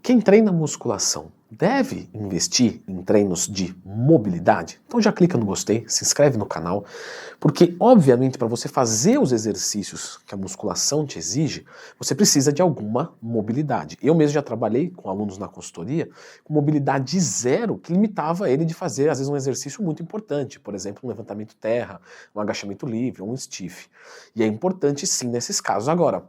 Quem treina musculação deve investir em treinos de mobilidade? Então já clica no gostei, se inscreve no canal, porque obviamente para você fazer os exercícios que a musculação te exige, você precisa de alguma mobilidade. Eu mesmo já trabalhei com alunos na consultoria com mobilidade zero, que limitava ele de fazer às vezes um exercício muito importante, por exemplo um levantamento terra, um agachamento livre, um stiff. E é importante sim nesses casos. Agora,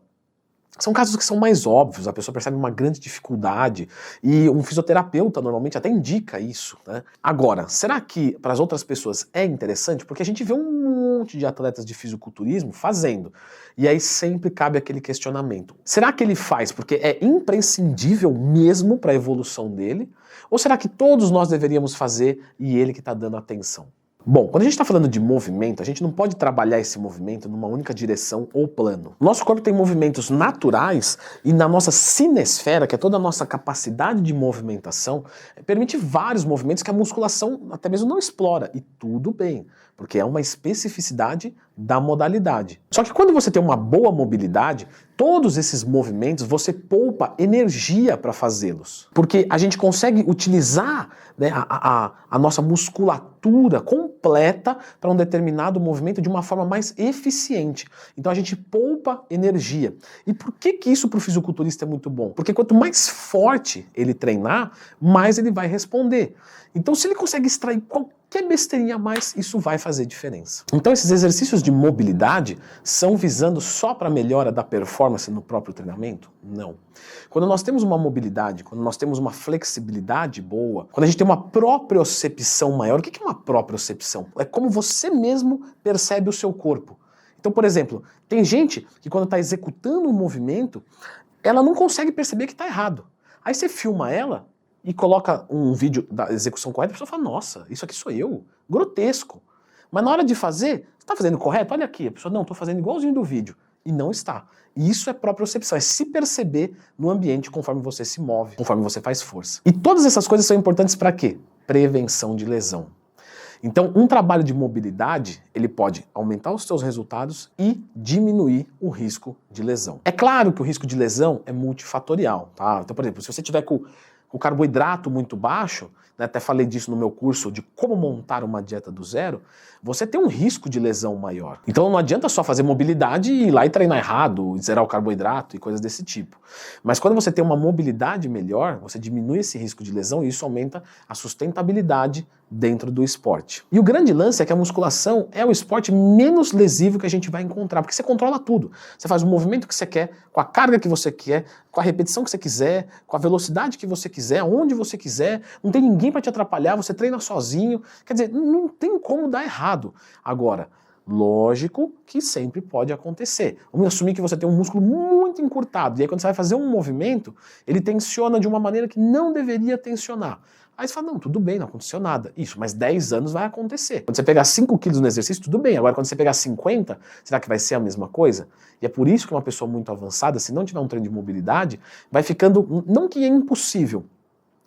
são casos que são mais óbvios, a pessoa percebe uma grande dificuldade e um fisioterapeuta normalmente até indica isso, né? Agora, será que para as outras pessoas é interessante? Porque a gente vê um monte de atletas de fisiculturismo fazendo, e aí sempre cabe aquele questionamento. Será que ele faz porque é imprescindível mesmo para a evolução dele? Ou será que todos nós deveríamos fazer e ele que está dando atenção? Bom, quando a gente está falando de movimento, a gente não pode trabalhar esse movimento numa única direção ou plano. Nosso corpo tem movimentos naturais e na nossa cinesfera, que é toda a nossa capacidade de movimentação, permite vários movimentos que a musculação até mesmo não explora. E tudo bem, porque é uma especificidade da modalidade. Só que quando você tem uma boa mobilidade, todos esses movimentos você poupa energia para fazê-los. Porque a gente consegue utilizar, né, a nossa musculatura completa para um determinado movimento de uma forma mais eficiente. Então a gente poupa energia. E por que isso para o fisiculturista é muito bom? Porque quanto mais forte ele treinar, mais ele vai responder. Então se ele consegue extrair qualquer besteirinha a mais, isso vai fazer diferença. Então esses exercícios de mobilidade são visando só para a melhora da performance no próprio treinamento? Não. Quando nós temos uma mobilidade, quando nós temos uma flexibilidade boa, quando a gente tem uma propriocepção maior, o que é uma propriocepção? É como você mesmo percebe o seu corpo. Então, por exemplo, tem gente que quando está executando um movimento, ela não consegue perceber que está errado. Aí você filma ela e coloca um vídeo da execução correta, a pessoa fala, nossa, isso aqui sou eu, grotesco. Mas na hora de fazer, você está fazendo correto? Olha aqui, a pessoa, não, estou fazendo igualzinho do vídeo. E não está. E isso é propriocepção, é se perceber no ambiente conforme você se move, conforme você faz força. E todas essas coisas são importantes para quê? Prevenção de lesão. Então, um trabalho de mobilidade, ele pode aumentar os seus resultados e diminuir o risco de lesão. É claro que o risco de lesão é multifatorial, tá? Então, por exemplo, se você tiver com o carboidrato muito baixo, né, até falei disso no meu curso de como montar uma dieta do zero, você tem um risco de lesão maior. Então não adianta só fazer mobilidade e ir lá e treinar errado, zerar o carboidrato e coisas desse tipo. Mas quando você tem uma mobilidade melhor, você diminui esse risco de lesão e isso aumenta a sustentabilidade dentro do esporte. E o grande lance é que a musculação é o esporte menos lesivo que a gente vai encontrar, porque você controla tudo. Você faz o movimento que você quer, com a carga que você quer, com a repetição que você quiser, com a velocidade que você quiser, onde você quiser, não tem ninguém para te atrapalhar, você treina sozinho, quer dizer, não tem como dar errado. Agora, lógico que sempre pode acontecer. Vamos assumir que você tem um músculo muito encurtado, e aí quando você vai fazer um movimento, ele tensiona de uma maneira que não deveria tensionar. Aí você fala, não, tudo bem, não aconteceu nada. Isso, mas 10 anos vai acontecer. Quando você pegar 5 quilos no exercício, tudo bem. Agora, quando você pegar 50, será que vai ser a mesma coisa? E é por isso que uma pessoa muito avançada, se não tiver um treino de mobilidade, vai ficando, não que é impossível,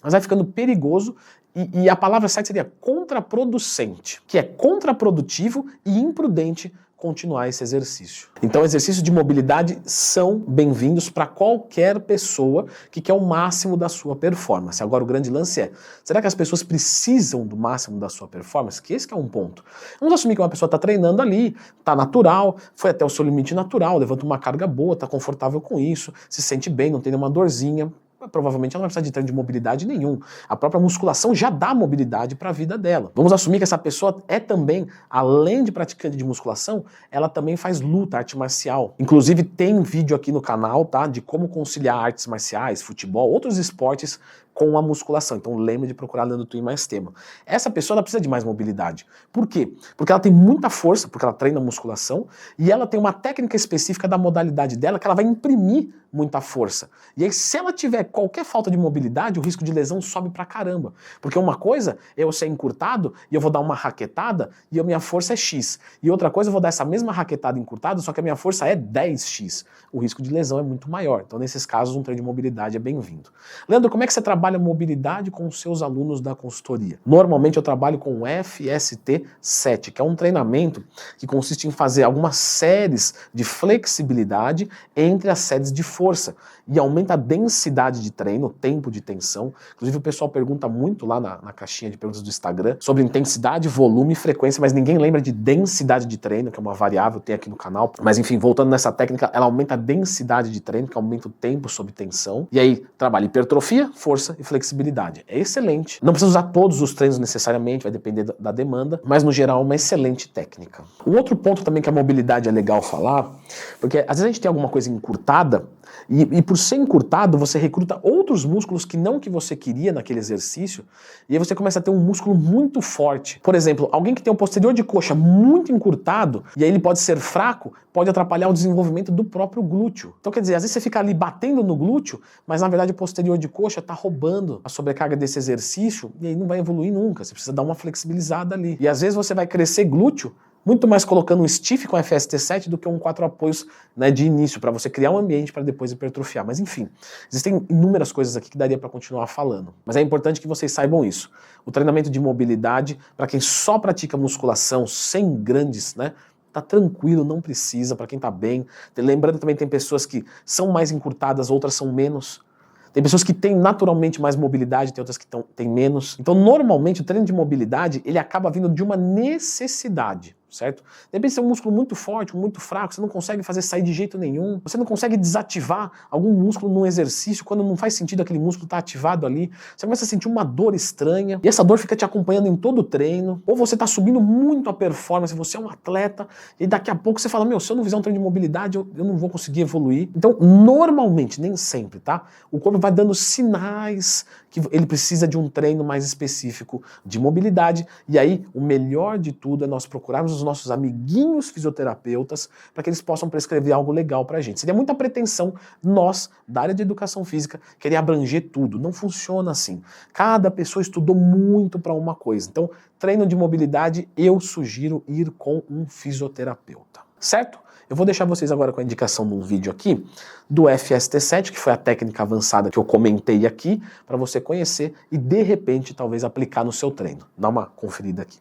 mas vai ficando perigoso e a palavra certa seria contraproducente, que é contraprodutivo e imprudente continuar esse exercício. Então, exercícios de mobilidade são bem-vindos para qualquer pessoa que quer o máximo da sua performance. Agora, o grande lance é, será que as pessoas precisam do máximo da sua performance? Que esse que é um ponto. Vamos assumir que uma pessoa está treinando ali, está natural, foi até o seu limite natural, levanta uma carga boa, está confortável com isso, se sente bem, não tem nenhuma dorzinha. Provavelmente ela não vai precisar de treino de mobilidade nenhum. A própria musculação já dá mobilidade para a vida dela. Vamos assumir que essa pessoa é também, além de praticante de musculação, ela também faz luta, arte marcial. Inclusive tem vídeo aqui no canal, tá, de como conciliar artes marciais, futebol, outros esportes com a musculação. Então lembre de procurar Leandro Twin mais tema. Essa pessoa ela precisa de mais mobilidade. Por quê? Porque ela tem muita força, porque ela treina musculação, e ela tem uma técnica específica da modalidade dela que ela vai imprimir muita força. E aí se ela tiver qualquer falta de mobilidade, o risco de lesão sobe pra caramba. Porque uma coisa é eu ser encurtado e eu vou dar uma raquetada e a minha força é X. E outra coisa eu vou dar essa mesma raquetada encurtada, só que a minha força é 10X. O risco de lesão é muito maior. Então nesses casos um treino de mobilidade é bem-vindo. Leandro, como é que você trabalha mobilidade com os seus alunos da consultoria? Normalmente eu trabalho com o FST7, que é um treinamento que consiste em fazer algumas séries de flexibilidade entre as séries de força força e aumenta a densidade de treino, tempo de tensão. Inclusive o pessoal pergunta muito lá na caixinha de perguntas do Instagram sobre intensidade, volume e frequência, mas ninguém lembra de densidade de treino, que é uma variável que tem aqui no canal. Mas enfim, voltando nessa técnica, ela aumenta a densidade de treino, que aumenta o tempo sob tensão. E aí trabalha hipertrofia, força e flexibilidade. É excelente. Não precisa usar todos os treinos necessariamente, vai depender da demanda, mas no geral é uma excelente técnica. Um outro ponto também que a mobilidade é legal falar, porque às vezes a gente tem alguma coisa encurtada e por ser encurtado você recruta outros músculos que não que você queria naquele exercício e aí você começa a ter um músculo muito forte. Por exemplo, alguém que tem o posterior de coxa muito encurtado e aí ele pode ser fraco, pode atrapalhar o desenvolvimento do próprio glúteo. Então quer dizer, às vezes você fica ali batendo no glúteo, mas na verdade o posterior de coxa está roubando a sobrecarga desse exercício e aí não vai evoluir nunca, você precisa dar uma flexibilizada ali. E às vezes você vai crescer glúteo muito mais colocando um stiff com FST7 do que um 4 apoios, né, de início, para você criar um ambiente para depois hipertrofiar. Mas enfim, existem inúmeras coisas aqui que daria para continuar falando. Mas é importante que vocês saibam isso. O treinamento de mobilidade, para quem só pratica musculação sem grandes, né, tá tranquilo, não precisa, para quem tá bem. Lembrando também tem pessoas que são mais encurtadas, outras são menos. Tem pessoas que têm naturalmente mais mobilidade, tem outras que têm menos. Então, normalmente, o treino de mobilidade, ele acaba vindo de uma necessidade, certo? De repente, você é um músculo muito forte, muito fraco, você não consegue fazer sair de jeito nenhum, você não consegue desativar algum músculo num exercício, quando não faz sentido aquele músculo estar ativado ali, você começa a sentir uma dor estranha, e essa dor fica te acompanhando em todo o treino, ou você está subindo muito a performance, você é um atleta, e daqui a pouco você fala, meu, se eu não fizer um treino de mobilidade, eu não vou conseguir evoluir. Então, normalmente, nem sempre, tá? O corpo vai dando sinais que ele precisa de um treino mais específico de mobilidade, e aí o melhor de tudo é nós procurarmos os nossos amiguinhos fisioterapeutas para que eles possam prescrever algo legal pra gente. Seria muita pretensão nós, da área de educação física, querer abranger tudo. Não funciona assim. Cada pessoa estudou muito para uma coisa. Então, treino de mobilidade, eu sugiro ir com um fisioterapeuta. Certo? Eu vou deixar vocês agora com a indicação de um vídeo aqui do FST7, que foi a técnica avançada que eu comentei aqui, para você conhecer e de repente talvez aplicar no seu treino. Dá uma conferida aqui.